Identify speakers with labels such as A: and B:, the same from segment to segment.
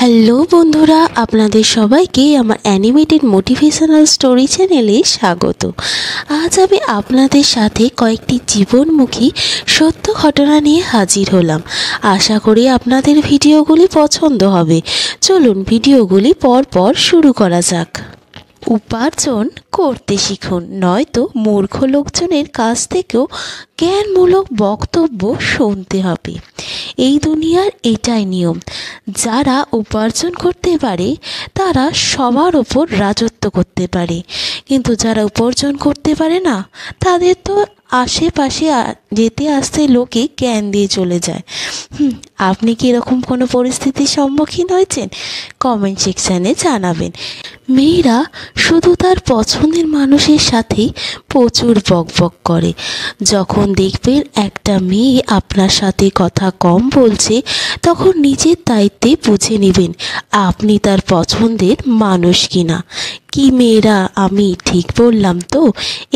A: Hello বন্ধুরা, আপনাদের সবাইকে আমার অ্যানিমেটেড মোটিভেশনাল স্টোরি চ্যানেলে স্বাগত। আজ আমি আপনাদের সাথে কয়েকটি জীবনমুখী সত্য ঘটনা নিয়ে হাজির হলাম। আশা করি আপনাদের ভিডিওগুলি পছন্দ হবে। চলুন ভিডিওগুলি পরপর শুরু করা যাক। উপার্জন করতে শিখুন, নয়তো মূর্খ লোকজনের কাছ থেকেও জ্ঞানমূলক বক্তব্য শুনতে হবে। এই দুনিয়ার এটাই নিয়ম, যারা উপার্জন করতে পারে তারা সবার ওপর রাজত্ব করতে পারে, কিন্তু যারা উপার্জন করতে পারে না তাদের তো আশেপাশে যেতে আসতে লোকে জ্ঞান দিয়ে চলে যায়। আপনি কি এরকম কোনো পরিস্থিতির সম্মুখীন হয়েছেন? কমেন্ট সেকশানে জানাবেন। মেয়েরা শুধু তার পছন্দের মানুষের সাথেই প্রচুর বকবক করে। যখন দেখবেন একটা মেয়ে আপনার সাথে কথা কম বলছে, তখন নিজের দায়িত্বে বুঝে নেবেন আপনি তার পছন্দের মানুষ কিনা। কি মেয়েরা, আমি ঠিক বললাম তো?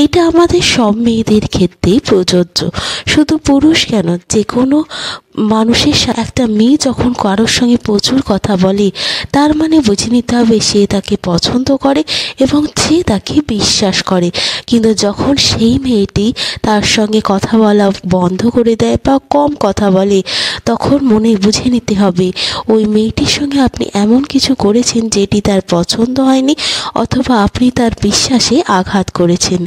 A: এটা আমাদের সব মেয়েদের ক্ষেত্রেই প্রযোজ্য, শুধু পুরুষ কেন, যে কোনো মানুষের একটা মেয়ে যখন কারোর সঙ্গে প্রচুর কথা বলে, তার মানে বুঝে নিতে হবে সে তাকে পছন্দ করে এবং সে তাকে বিশ্বাস করে। কিন্তু যখন সেই মেয়েটি তার সঙ্গে কথা বলা বন্ধ করে দেয় বা কম কথা বলে, তখন মনে বুঝে নিতে হবে ওই মেয়েটির সঙ্গে আপনি এমন কিছু করেছেন যেটি তার পছন্দ হয়নি, অথবা আপনি তার বিশ্বাসে আঘাত করেছেন।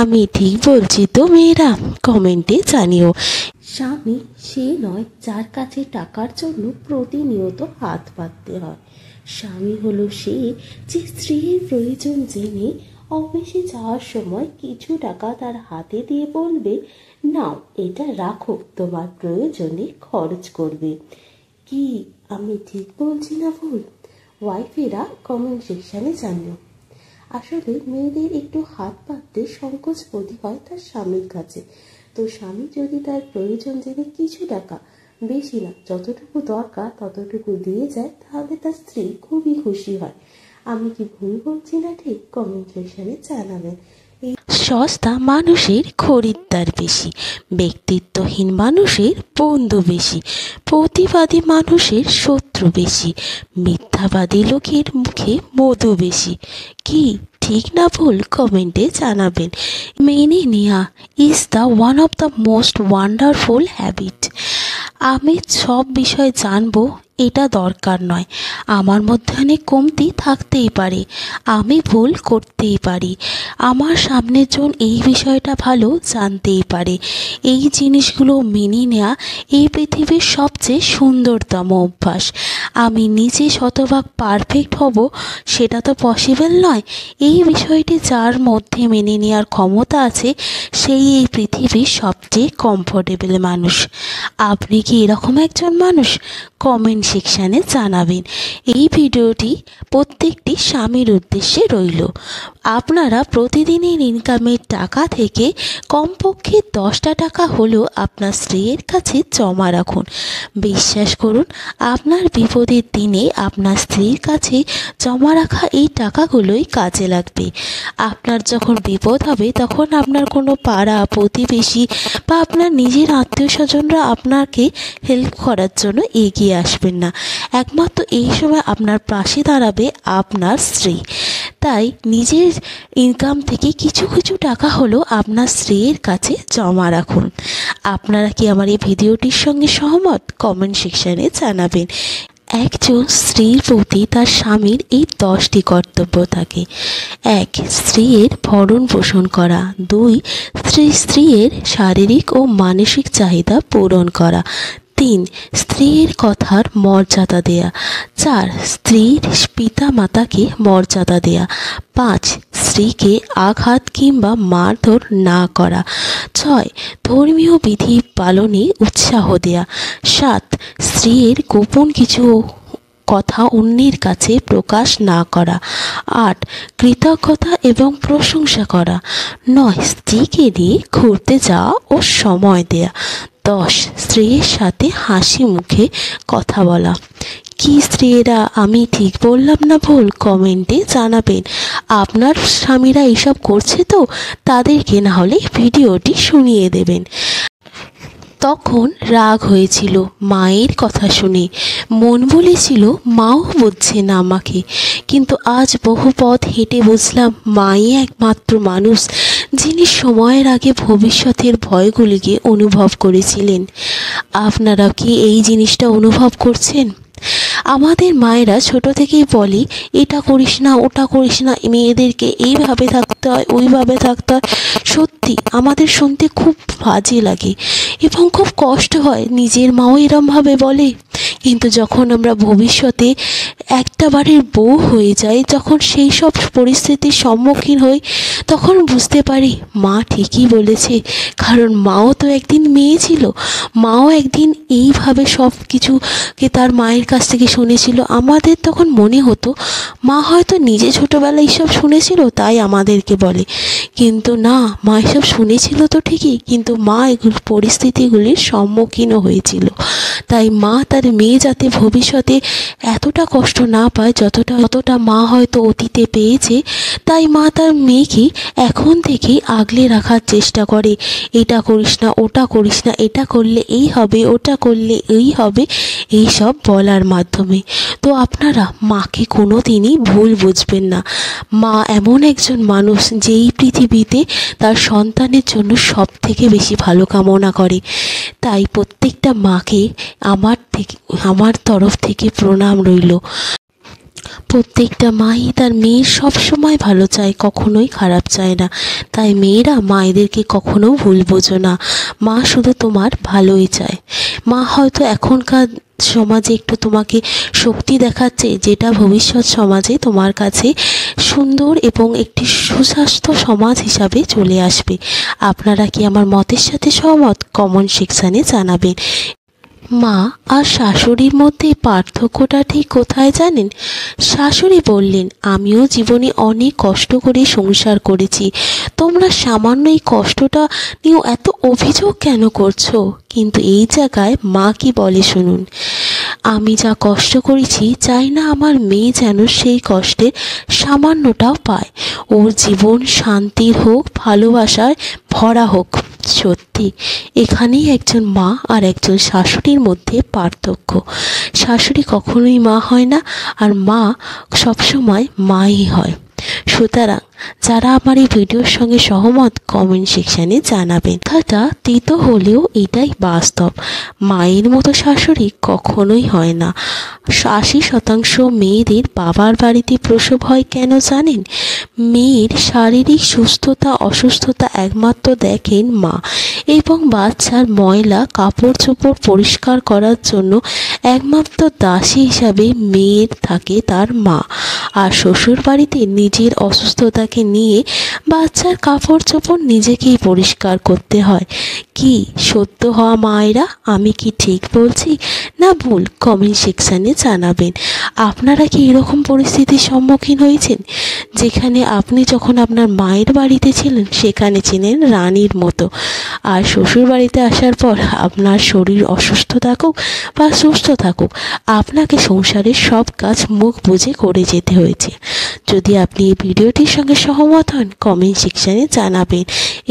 A: আমি ঠিক বলছি তো মেয়েরা? কমেন্টে জানিও। স্বামী সে নয় যার কাছে টাকার জন্য প্রতিনিয়ত হাত পাততে হয়। স্বামী হলো সে যে স্ত্রীর প্রয়োজন জেনে অফিসে যাওয়ার সময় কিছু টাকা তার হাতে দিয়ে বলবে, নাও এটা রাখো, তোমার প্রয়োজনে খরচ করবে। কি আমি ঠিক বলছি না ভুল? ওয়াইফেরা কমেন্ট সেকশানে জানিও। আসলে মেয়েদের একটু হাত পাততে সংকোচ বোধ হয় তার স্বামীর কাছে। তো স্বামী যদি তার প্রয়োজন জেনে কিছু টাকা, বেশি না, যতটুকু দরকার ততটুকু দিয়ে যায়, তাহলে তার স্ত্রী খুবই খুশি হয়। আমি কি ভুল বলছি না ঠিক? কমেন্ট সেকশনে জানাবেন। সস্তা মানুষের খরিদ্দার বেশি, ব্যক্তিত্বহীন মানুষের বন্ধু বেশি, প্রতিবাদী মানুষের শত্রু বেশি, মিথ্যাবাদী লোকের মুখে মধু বেশি। কি ঠিক না ভুল? কমেন্টে জানাবেন। মেনে নেওয়া is the one of the most wonderful habit. আমি সব বিষয় জানবো এটা দরকার নয়। আমার মধ্যে অনেক কমতি থাকতেই পারে, আমি ভুল করতেই পারি, আমার সামনের জন এই বিষয়টা ভালো জানতেই পারে। এই জিনিসগুলো মেনে নেওয়া এই পৃথিবীর সবচেয়ে সুন্দরতম অভ্যাস। আমি নিজে শতভাগ পারফেক্ট হব সেটা তো পসিবল নয়। এই বিষয়টি যার মধ্যে মেনে নেওয়ার ক্ষমতা আছে, সেই এই পৃথিবীর সবচেয়ে কমফোর্টেবল মানুষ। আপনি কি এরকম একজন মানুষ? কমেন্ট সেকশানে জানাবেন। এই ভিডিওটি প্রত্যেকটি স্বামীর উদ্দেশ্যে রইল। আপনারা প্রতিদিনের ইনকামের টাকা থেকে কমপক্ষে 10টা টাকা হলেও আপনার স্ত্রীর কাছে জমা রাখুন। বিশ্বাস করুন, আপনার বিপদের দিনে আপনার স্ত্রীর কাছে জমা রাখা এই টাকাগুলোই কাজে লাগবে। আপনার যখন বিপদ হবে, তখন আপনার কোনো পাড়া প্রতিবেশী বা আপনার নিজের আত্মীয় স্বজনরা আপনাকে হেল্প করার জন্য এগিয়ে আসবেন না। একমাত্র এই সময় আপনার পাশে দাঁড়াবে আপনার স্ত্রী। তাই নিজের ইনকাম থেকে কিছু কিছু টাকা হলেও আপনার স্ত্রীর কাছে জমা রাখুন। আপনারা কি আমার এই ভিডিওটির সঙ্গে সহমত? কমেন্ট সেকশানে জানাবেন। একজন স্ত্রীর প্রতি তার স্বামীর এই 10টি কর্তব্য থাকে। 1. স্ত্রীর ভরণ পোষণ করা। 2. স্ত্রীর শারীরিক ও মানসিক চাহিদা পূরণ করা। 3. স্ত্রীর কথার মর্যাদা দেয়া। 4. স্ত্রীর পিতা মাতাকে মর্যাদা দেয়া। 5. স্ত্রীকে আঘাত কিংবা মারধর না করা। 6. ধর্মীয় বিধি পালনে উৎসাহ দেয়া। 7. স্ত্রীর গোপন কিছু কথা অন্যের কাছে প্রকাশ না করা। 8. কৃতজ্ঞতা এবং প্রশংসা করা। 9. স্ত্রীকে নিয়ে ঘুরতে যাওয়া ও সময় দেয়া। 10. স্ত্রীর সাথে হাসি মুখে কথা বলা। কি স্ত্রীরা, আমি ঠিক বললাম না ভুল? কমেন্টে জানাবেন। আপনার স্বামীরা এইসব করছে তো? তাদেরকে না হলে ভিডিওটি শুনিয়ে দেবেন। তখন রাগ হয়েছিল মায়ের কথা শুনে, মন বলেছিল মাও বুঝছে না আমাকে। কিন্তু আজ বহু পথ হেঁটে বুঝলাম মাই একমাত্র মানুষ যিনি সময়ের আগে ভবিষ্যতের ভয়গুলিকে অনুভব করেছিলেন। আপনারা কি এই জিনিসটা অনুভব করছেন? আমাদের মায়েরা ছোট থেকেই বলে এটা করিস না, ওটা করিস না, মেয়েদেরকে এইভাবে থাকতে হয়, ওইভাবে থাকতে হয়। সত্যি আমাদের শুনতে খুব বাজে লাগে এবং খুব কষ্ট হয়, নিজের মাও এরমভাবে বলে। কিন্তু যখন আমরা ভবিষ্যতে একটা বাড়ির বউ হয়ে যাই, যখন সেই সব পরিস্থিতির সম্মুখীন হই, তখন বুঝতে পারি মা ঠিকই বলেছে। কারণ মাও তো একদিন মেয়ে ছিল, মাও একদিন এইভাবে সব কিছুকে তার মায়ের কাছ থেকে শুনেছিল। আমাদের তখন মনে হতো মা হয়তো নিজে ছোটোবেলায় এইসব শুনেছিল তাই আমাদেরকে বলে, কিন্তু না, মা এসব শুনেছিল তো ঠিকই, কিন্তু মা এগুলো পরিস্থিতিগুলির সম্মুখীনও হয়েছিল। তাই মা তার মেয়ে যাতে ভবিষ্যতে এতটা কষ্ট না পায় যতটা মা হয়তো অতীতে পেয়েছে, তাই মা তার মেয়েকে এখন থেকেই আগলে রাখার চেষ্টা করে। এটা করিস না, ওটা করিস না, এটা করলে এই হবে, ওটা করলে এই হবে, এই সব বলার মাধ্যমে। তো আপনারা মাকে কোনো দিনই ভুল বুঝবেন না। মা এমন একজন মানুষ যেই পৃথিবীতে তার সন্তানের জন্য সব থেকে বেশি ভালো কামনা করে। তাই প্রত্যেকটা মাকে আমার তরফ থেকে প্রণাম রইল। প্রত্যেকটা মাই তার মেয়ের সব সময় ভালো চায়, কখনোই খারাপ চায় না। তাই মেয়েরা মায়েদেরকে কখনো ভুল বোঝো না, মা শুধু তোমার ভালোই চায়। মা হয়তো এখনকার সমাজে একটু তোমাকে শক্তি দেখাচ্ছে, যেটা ভবিষ্যৎ সমাজে তোমার কাছে সুন্দর এবং একটি সুস্বাস্থ্য সমাজ হিসাবে চলে আসবে। আপনারা কি আমার মতের সাথে সহমত? কমেন্ট সেকশানে জানাবেন। মা আর শাশুড়ির মধ্যে পার্থক্যটা ঠিক কোথায় জানেন? শাশুড়ি বললেন, আমিও জীবনে অনেক কষ্ট করে সংসার করেছি, তোমরা সামান্য এই কষ্টটা নিয়েও এত অভিযোগ কেন করছো? কিন্তু এই জায়গায় মা কি বলে শুনুন, আমি যা কষ্ট করেছি চাই না আমার মেয়ে যেন সেই কষ্টের সামান্যটাও পায়। ওর জীবন শান্তির হোক, ভালোবাসায় ভরা হোক। সত্যি এখানেই একজন মা আর একজন শাশুড়ির মধ্যে পার্থক্য। শাশুড়ি কখনোই মা হয় না, আর মা সবসময় মাই হয়। সুতরাং যারা আমার এই ভিডিওর সঙ্গে সহমত কমেন্ট সেকশানে জানাবেন। কথাটা তিতো হলেও এটাই বাস্তব, মায়ের মতো শাশুড়ি কখনোই হয় না। 80% মেয়েদের বাবার বাড়িতে প্রসব হয় কেন জানেন? মেয়ের শারীরিক সুস্থতা অসুস্থতা একমাত্র দেখেন মা, এবং বাচ্চার ময়লা কাপড় চোপড় পরিষ্কার করার জন্য একমাত্র দাসী হিসাবে মেয়ের থাকে তার মা। আর শ্বশুর বাড়িতে নিজের অসুস্থতাকে নিয়ে বাচ্চার কাপড় চোপড় নিজেকেই পরিষ্কার করতে হয়। কি সত্য হওয়া মায়েরা? আমি কি ঠিক বলছি না ভুল? কমেন্ট সেকশানে জানাবেন। আপনারা কি এরকম পরিস্থিতির সম্মুখীন হয়েছেন, যেখানে আপনি যখন আপনার মায়ের বাড়িতে ছিলেন সেখানে ছিলেন রানীর মতো, আর শ্বশুর বাড়িতে আসার পর আপনার শরীর অসুস্থ থাকুক বা সুস্থ থাকুক, আপনাকে সংসারের সব কাজ মুখ বুজে করে যেতে হয়েছে? যদি আপনি এই ভিডিওটির সঙ্গে সহমত হন কমেন্ট সেকশানে জানাবেন,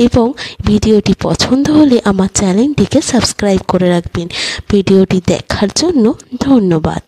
A: এবং ভিডিওটি পছন্দ হলে আমার চ্যানেলটিকে সাবস্ক্রাইব করে রাখবেন। ভিডিওটি দেখার জন্য ধন্যবাদ।